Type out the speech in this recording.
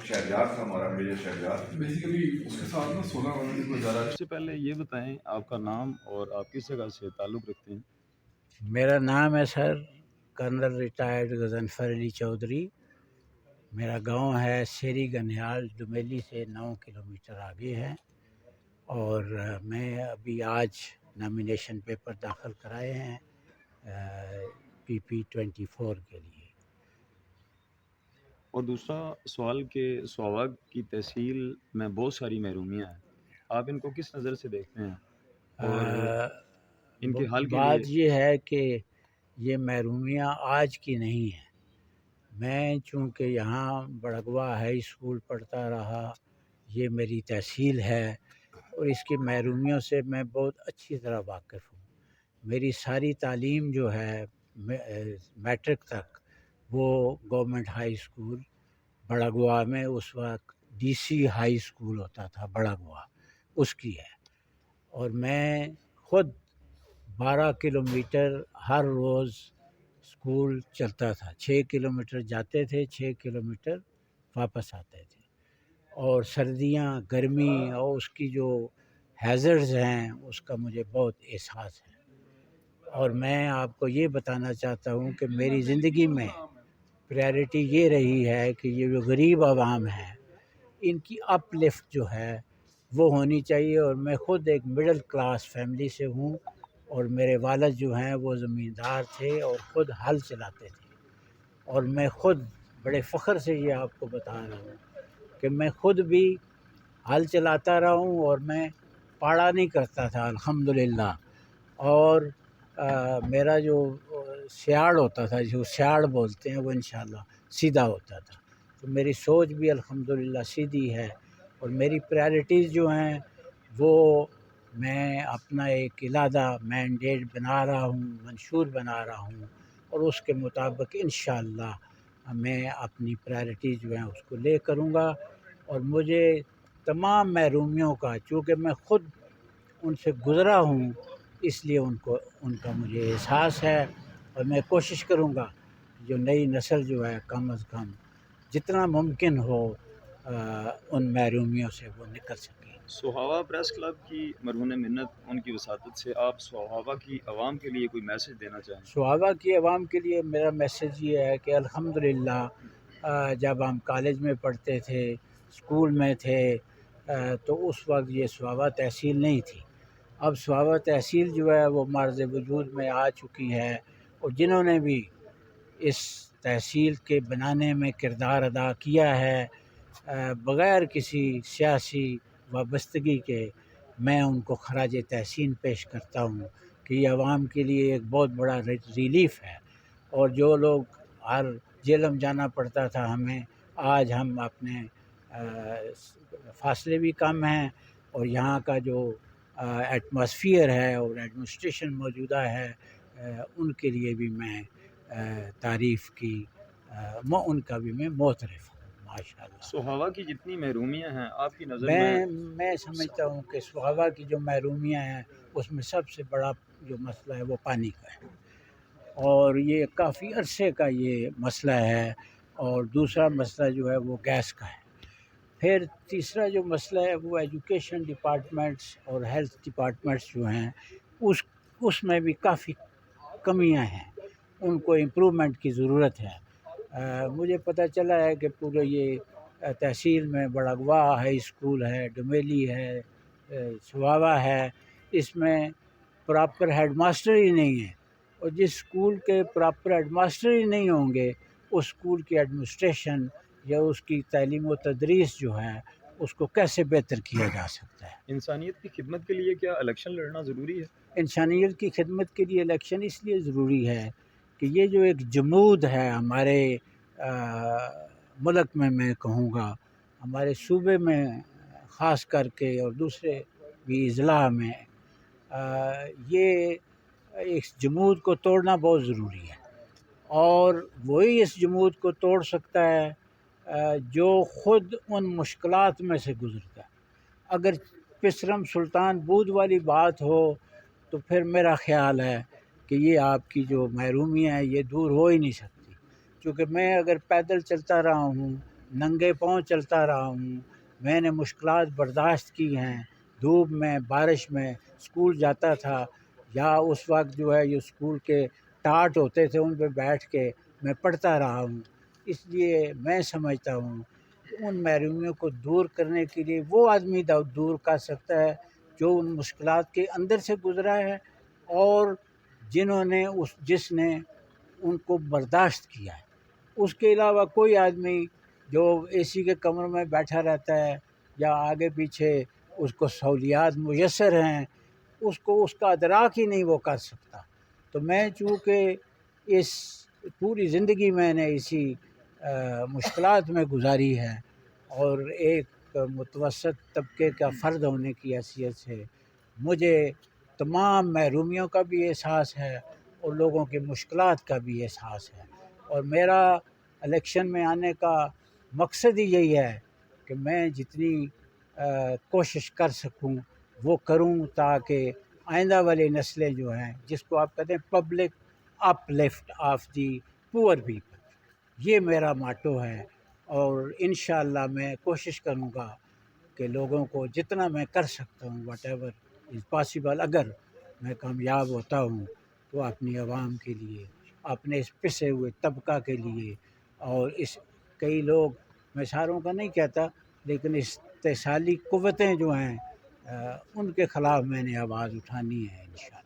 شہریار تھا ہمارا major Shahryar, basically اس کے ساتھ نا 16 بندے کو زیادہ. سب سے پہلے یہ بتائیں آپ کا نام اور آپ کس جگہ سے تعلق رکھتے ہیں؟ میرا نام ہے سر کرنل ریٹائرڈ غضنفر علی چودھری. میرا گاؤں ہے سیری گنیال، ڈومیلی سے 9 کلومیٹر آگے ہے، اور میں ابھی آج نامینیشن پیپر داخل کرائے ہیں PP24 کے لیے. اور دوسرا سوال کہ سوہاگ کی تحصیل میں بہت ساری محرومیاں ہیں، آپ ان کو کس نظر سے دیکھتے ہیں اور ان کے حل کے لیے؟ بات یہ ہے کہ یہ محرومیاں آج کی نہیں ہیں. میں چونکہ یہاں بڑگوا ہائی اسکول پڑھتا رہا، یہ میری تحصیل ہے، اور اس کی محرومیوں سے میں بہت اچھی طرح واقف ہوں. میری ساری تعلیم جو ہے میٹرک تک وہ گورنمنٹ ہائی اسکول بڑگوا میں، اس وقت DC ہائی اسکول ہوتا تھا بڑگوا، اس کی ہے. اور میں خود 12 کلومیٹر ہر روز اسکول چلتا تھا. 6 کلومیٹر جاتے تھے، 6 کلومیٹر واپس آتے تھے. اور سردیاں، گرمی اور اس کی جو ہیزرڈز ہیں اس کا مجھے بہت احساس ہے. اور میں آپ کو یہ بتانا چاہتا ہوں کہ میری زندگی میں پریارٹی یہ رہی ہے کہ یہ جو غریب عوام ہیں ان کی اپ لفٹ جو ہے وہ ہونی چاہیے. اور میں خود ایک مڈل کلاس فیملی سے ہوں، اور میرے والد جو ہیں وہ زمیندار تھے اور خود ہل چلاتے تھے. اور میں خود بڑے فخر سے یہ آپ کو بتا رہا ہوں کہ میں خود بھی ہل چلاتا رہا ہوں، اور میں پاڑا نہیں کرتا تھا الحمدللہ. اور میرا جو سیاڑ ہوتا تھا، جو سیاڑ بولتے ہیں، وہ انشاءاللہ سیدھا ہوتا تھا. تو میری سوچ بھی الحمدللہ سیدھی ہے. اور میری پریارٹیز جو ہیں وہ میں اپنا ایک علادہ مینڈیٹ بنا رہا ہوں، منشور بنا رہا ہوں، اور اس کے مطابق انشاءاللہ میں اپنی پریارٹیز جو ہیں اس کو لے کروں گا. اور مجھے تمام محرومیوں کا، چونکہ میں خود ان سے گزرا ہوں، اس لیے ان کا مجھے احساس ہے. اور میں کوشش کروں گا جو نئی نسل جو ہے کم از کم جتنا ممکن ہو ان محرومیوں سے وہ نکل سکے. سوہاوا پریس کلب کی مرہون منت ان کی وساطت سے آپ سوہاوا کی عوام کے لیے کوئی میسج دینا چاہیں؟ سوہاوا کی عوام کے لیے میرا میسج یہ ہے کہ الحمدللہ جب ہم کالج میں پڑھتے تھے، اسکول میں تھے، تو اس وقت یہ سوہاوا تحصیل نہیں تھی. اب سوہاوا تحصیل جو ہے وہ معرض وجود میں آ چکی ہے، اور جنہوں نے بھی اس تحصیل کے بنانے میں کردار ادا کیا ہے بغیر کسی سیاسی وابستگی کے، میں ان کو خراج تحسین پیش کرتا ہوں کہ یہ عوام کے لیے ایک بہت بڑا ریلیف ہے. اور جو لوگ ہر جیلم جانا پڑتا تھا ہمیں، آج ہم اپنے فاصلے بھی کم ہیں، اور یہاں کا جو ایٹماسفیئر ہے اور ایڈمنسٹریشن موجودہ ہے ان کے لیے بھی میں تعریف کی، ان کا بھی میں معترف ہوں ماشاءاللہ. سوہاوا کی جتنی محرومیاں ہیں آپ کی نظر میں؟ میں سمجھتا ہوں کہ سوہاوا کی جو محرومیاں ہیں اس میں سب سے بڑا جو مسئلہ ہے وہ پانی کا ہے، اور یہ کافی عرصے کا یہ مسئلہ ہے. اور دوسرا مسئلہ جو ہے وہ گیس کا ہے. پھر تیسرا جو مسئلہ ہے وہ ایجوکیشن ڈپارٹمنٹس اور ہیلتھ ڈپارٹمنٹس جو ہیں اس میں بھی کافی کمیاں ہیں، ان کو امپرومنٹ کی ضرورت ہے. مجھے پتہ چلا ہے کہ پورے یہ تحصیل میں بڑگوا ہائی اسکول ہے، ڈومیلی ہے، سوہاوا ہے، اس میں پراپر ہیڈ ماسٹر ہی نہیں ہے. اور جس اسکول کے پراپر ہیڈ ماسٹر ہی نہیں ہوں گے، اس اسکول کی ایڈمنسٹریشن یا اس کی تعلیم و تدریس جو ہے اس کو کیسے بہتر کیا جا سکتا ہے؟ انسانیت کی خدمت کے لیے کیا الیکشن لڑنا ضروری ہے؟ انسانیت کی خدمت کے لیے الیکشن اس لیے ضروری ہے کہ یہ جو ایک جمود ہے ہمارے ملک میں کہوں گا، ہمارے صوبے میں خاص کر کے اور دوسرے بھی اضلاع میں، یہ اس جمود کو توڑنا بہت ضروری ہے. اور وہی اس جمود کو توڑ سکتا ہے جو خود ان مشکلات میں سے گزرتا ہے. اگر پسرم سلطان بود والی بات ہو تو پھر میرا خیال ہے کہ یہ آپ کی جو محرومیاں ہیں یہ دور ہو ہی نہیں سکتی. کیونکہ میں اگر پیدل چلتا رہا ہوں ننگے پاؤں چلتا رہا ہوں، میں نے مشکلات برداشت کی ہیں، دھوپ میں بارش میں اسکول جاتا تھا، یا اس وقت جو ہے یہ اسکول کے ٹاٹ ہوتے تھے ان پہ بیٹھ کے میں پڑھتا رہا ہوں۔ اس لیے میں سمجھتا ہوں کہ ان محرومیوں کو دور کرنے کے لیے وہ آدمی دور کر سکتا ہے جو ان مشکلات کے اندر سے گزرا ہے اور جس نے ان کو برداشت کیا ہے۔ اس کے علاوہ کوئی آدمی جو اے سی کے کمرے میں بیٹھا رہتا ہے یا آگے پیچھے اس کو سہولیات میسر ہیں، اس کا ادراک ہی نہیں وہ کر سکتا۔ تو میں چونکہ اس پوری زندگی میں نے اسی مشکلات میں گزاری ہے اور ایک متوسط طبقے کا فرد ہونے کی حیثیت سے مجھے تمام محرومیوں کا بھی احساس ہے اور لوگوں کی مشکلات کا بھی احساس ہے، اور میرا الیکشن میں آنے کا مقصد ہی یہی ہے کہ میں جتنی کوشش کر سکوں وہ کروں تاکہ آئندہ والی نسلیں جو ہیں، جس کو آپ کہتے ہیں public uplift of the poor people, یہ میرا ماٹو ہے، اور انشاءاللہ میں کوشش کروں گا کہ لوگوں کو جتنا میں کر سکتا ہوں واٹ ایور از پاسبل، اگر میں کامیاب ہوتا ہوں تو اپنی عوام کے لیے، اپنے اس پسے ہوئے طبقہ کے لیے، اور کئی لوگ، میں ساروں کا نہیں کہتا لیکن استحصالی قوتیں جو ہیں ان کے خلاف میں نے آواز اٹھانی ہے انشاءاللہ۔